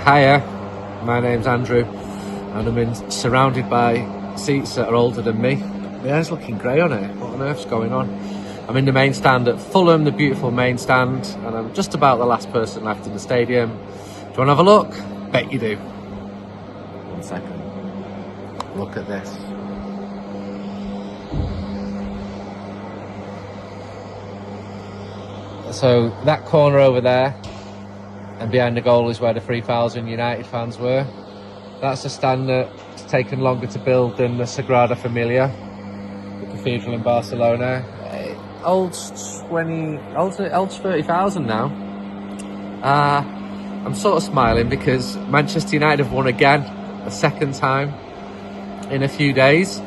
Hiya, my name's Andrew and I'm surrounded by seats that are older than me. My hair's looking grey on it. What on earth's going on? I'm in the main stand at Fulham, the beautiful main stand, and I'm just about the last person left in the stadium. Do you want to have a look? Bet you do. 1 second. Look at this. So that corner over there and behind the goal is where the 3,000 United fans were. That's a stand that's taken longer to build than the Sagrada Familia, the cathedral in Barcelona. It holds 30,000 now. I'm sort of smiling because Manchester United have won again, a second time in a few days.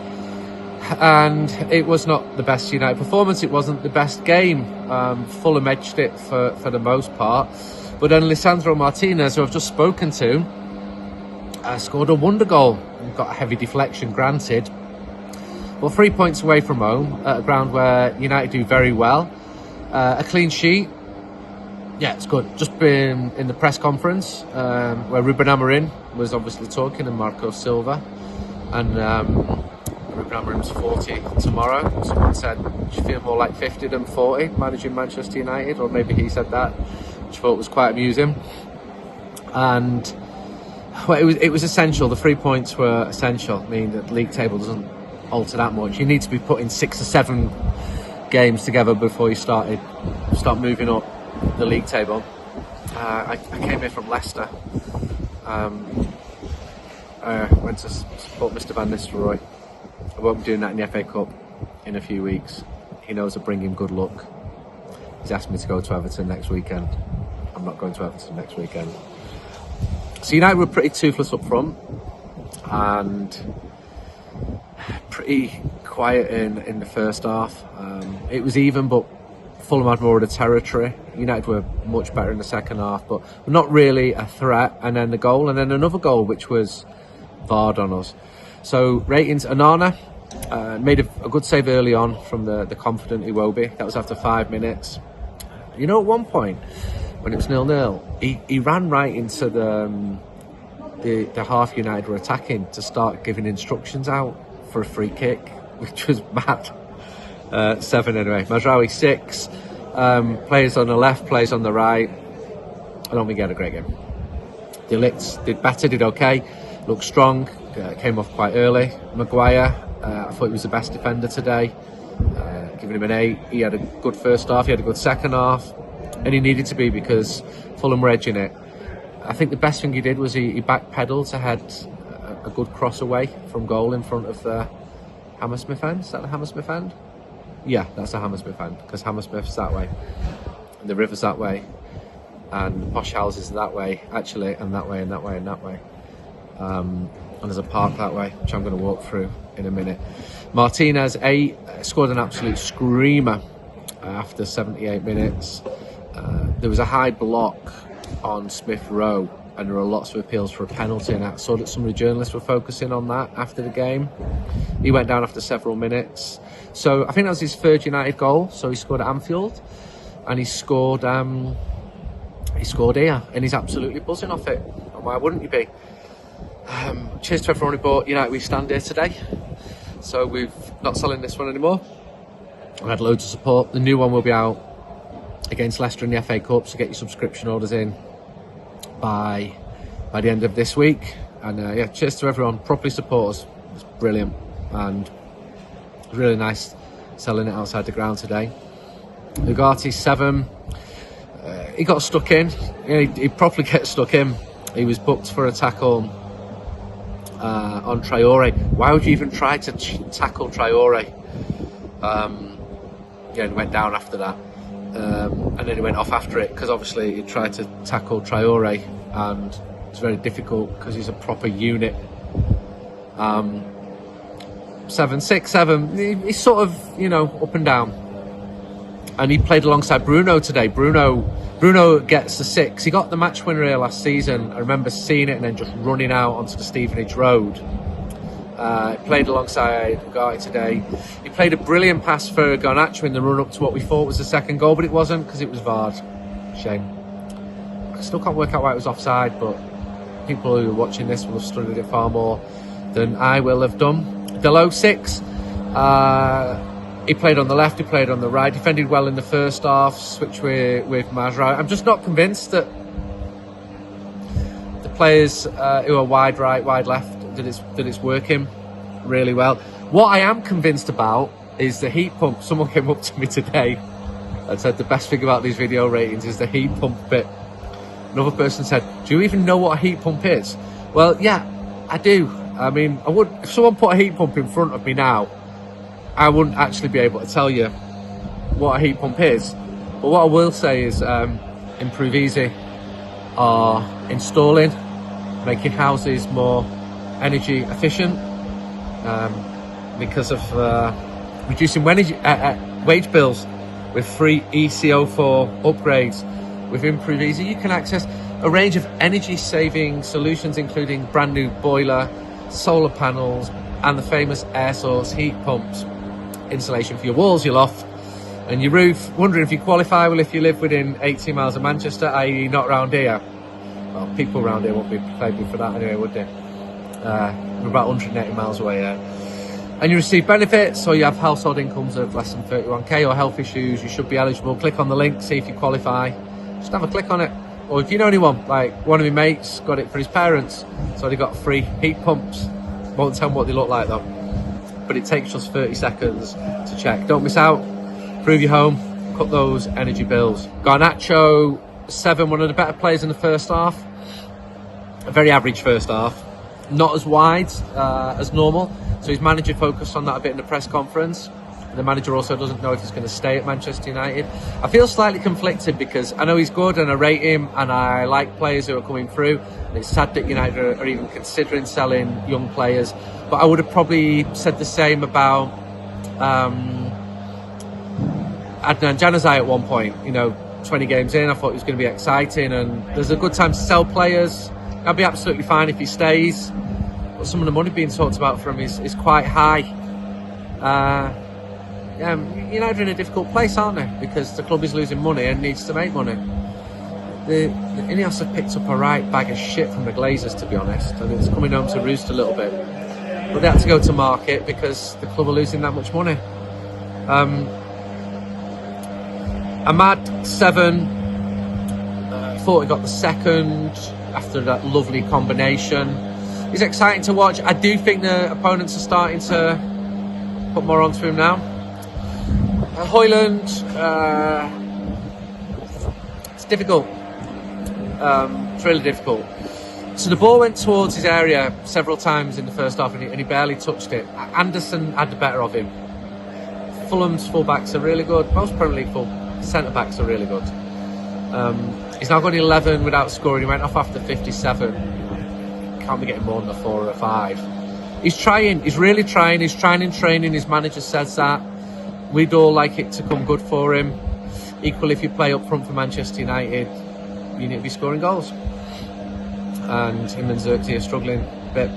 And it was not the best United performance. It wasn't the best game. Fulham edged it for the most part. But then Lisandro Martinez, who I've just spoken to, scored a wonder goal and got a heavy deflection, granted. But 3 points away from home at a ground where United do very well. A clean sheet. Yeah, it's good. Just been in the press conference where Ruben Amorim was obviously talking and Marco Silva. And Ruben Amorim's 40 tomorrow. Someone said, do you feel more like 50 than 40 managing Manchester United? Or maybe he said that, which I thought was quite amusing. And well, it was essential. The 3 points were essential. I mean, the league table doesn't alter that much. You need to be putting 6 or 7 games together before you start moving up the league table. I came here from Leicester. I went to support Mr. Van Nistelrooy. I won't be doing that in the FA Cup in a few weeks. He knows I bring him good luck. He's asked me to go to Everton next weekend. I'm not going to Everton next weekend. So United were pretty toothless up front and pretty quiet in the first half. It was even, but Fulham had more of the territory. United were much better in the second half, but not really a threat. And then the goal, and then another goal, which was VAR'd on us. So ratings, Onana made a good save early on from the confident Iwobi. That was after 5 minutes. You know, at one point when it was 0-0, he ran right into the half United were attacking to start giving instructions out for a free kick, which was mad. 7 anyway. Mazraoui 6. Players on the left, players on the right. I don't think he had a great game. De Ligt did better, did okay, looked strong. Came off quite early. Maguire, I thought he was the best defender today. Giving him an 8. He had a good first half, he had a good second half, and he needed to be because Fulham were edging it. I think the best thing he did was he backpedaled to head a good cross away from goal in front of the Hammersmith end. Is that the Hammersmith end? Yeah, that's the Hammersmith end, because Hammersmith's that way, and the river's that way, and the posh houses are that way, actually, and that way, and that way, and that way. And there's a park that way, which I'm going to walk through in a minute. Martinez, 8, scored an absolute screamer after 78 minutes. There was a high block on Smith Rowe, and there were lots of appeals for a penalty, and I saw that some of the journalists were focusing on that after the game. He went down after several minutes. So I think that was his third United goal. So he scored at Anfield, and he scored here, and he's absolutely buzzing off it. And why wouldn't you be? Cheers to everyone who bought United We Stand here today. So we're not selling this one anymore. I've had loads of support. The new one will be out against Leicester in the FA Cup, so get your subscription orders in by the end of this week. And yeah, cheers to everyone. Properly support us. It's brilliant, and it's really nice selling it outside the ground today. Ugarte 7. He got stuck in. He properly gets stuck in. He was booked for a tackle on Traore. Why would you even try to tackle Traore? Yeah, he went down after that. And then he went off after it, because obviously he tried to tackle Traore, and it's very difficult because he's a proper unit. 7. He's sort of, you know, up and down. And he played alongside Bruno today. Bruno gets the 6. He got the match winner here last season. I remember seeing it and then just running out onto the Stevenage Road. Played alongside Ugarte today. He played a brilliant pass for Garnacho in the run-up to what we thought was the second goal, but it wasn't, because it was VAR'd. Shame. I still can't work out why it was offside, but people who are watching this will have studied it far more than I will have done. Delo 6. He played on the left, he played on the right, defended well in the first half, switched with Mazraoui. I'm just not convinced that the players who are wide right, wide left, that it's working really well. What I am convinced about is the heat pump. Someone came up to me today and said the best thing about these video ratings is the heat pump bit. Another person said, do you even know what a heat pump is? Well, yeah, I do. I mean, I would, if someone put a heat pump in front of me now, I wouldn't actually be able to tell you what a heat pump is. But what I will say is Improve Easy are installing, making houses more energy efficient because of reducing wage bills with free ECO4 upgrades. With Improve Easy, you can access a range of energy saving solutions, including brand new boiler, solar panels, and the famous air source heat pumps. Insulation for your walls, your loft, and your roof. Wondering if you qualify? Well, if you live within 80 miles of Manchester, i.e. not round here. Well, people round here won't be claiming for that anyway, would they? We're about 180 miles away here. And you receive benefits, or you have household incomes of less than 31k, or health issues, you should be eligible. Click on the link, see if you qualify. Just have a click on it. Or if you know anyone, like one of my mates got it for his parents, so they got free heat pumps. Won't tell them what they look like though, but it takes just 30 seconds to check. Don't miss out. Improve your home, cut those energy bills. Garnacho 7, one of the better players in the first half. A very average first half, not as wide as normal, so his manager focused on that a bit in the press conference. The manager also doesn't know if he's going to stay at Manchester United. I feel slightly conflicted because I know he's good and I rate him and I like players who are coming through. And it's sad that United are even considering selling young players. But I would have probably said the same about Adnan Januzaj at one point. You know, 20 games in, I thought it was going to be exciting. And there's a good time to sell players. I'd be absolutely fine if he stays. But some of the money being talked about for him is quite high. United are in a difficult place, aren't they? Because the club is losing money and needs to make money. The Ineos have picked up a right bag of shit from the Glazers, to be honest, and it's coming home to roost a little bit. But they had to go to market because the club are losing that much money. Ahmad 7, thought he got the second after that lovely combination. It's exciting to watch. I do think the opponents are starting to put more onto him now. Højlund, it's difficult. It's really difficult. So the ball went towards his area several times in the first half and he barely touched it. Anderson had the better of him. Fulham's full-backs are really good. Most Premier League full centre-backs are really good. He's now got 11 without scoring. He went off after 57. Can't be getting more than a 4 or a 5. He's trying. He's really trying. He's trying in training. His manager says that. We'd all like it to come good for him. Equally, if you play up front for Manchester United, you need to be scoring goals. And him and Xerxes are struggling a bit.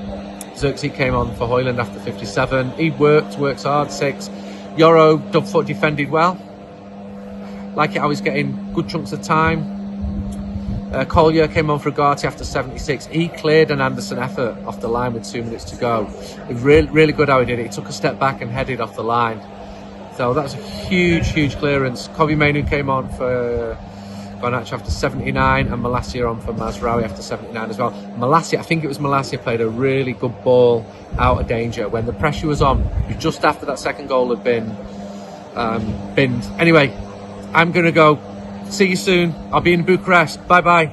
Xerxes came on for Højlund after 57. He works hard, 6. Yoro, dub-foot, defended well. Like it how he's getting good chunks of time. Collier came on for Ugarte after 76. He cleared an Anderson effort off the line with 2 minutes to go. It was really good how he did it. He took a step back and headed off the line. So that's a huge clearance. Kobe Mainu came on for Garnacho after 79 and Malacia on for Mazraoui after 79 as well. Malacia, I think it was Malacia, played a really good ball out of danger when the pressure was on. It was just after that second goal had been binned. Anyway, I'm going to go. See you soon. I'll be in Bucharest. Bye-bye.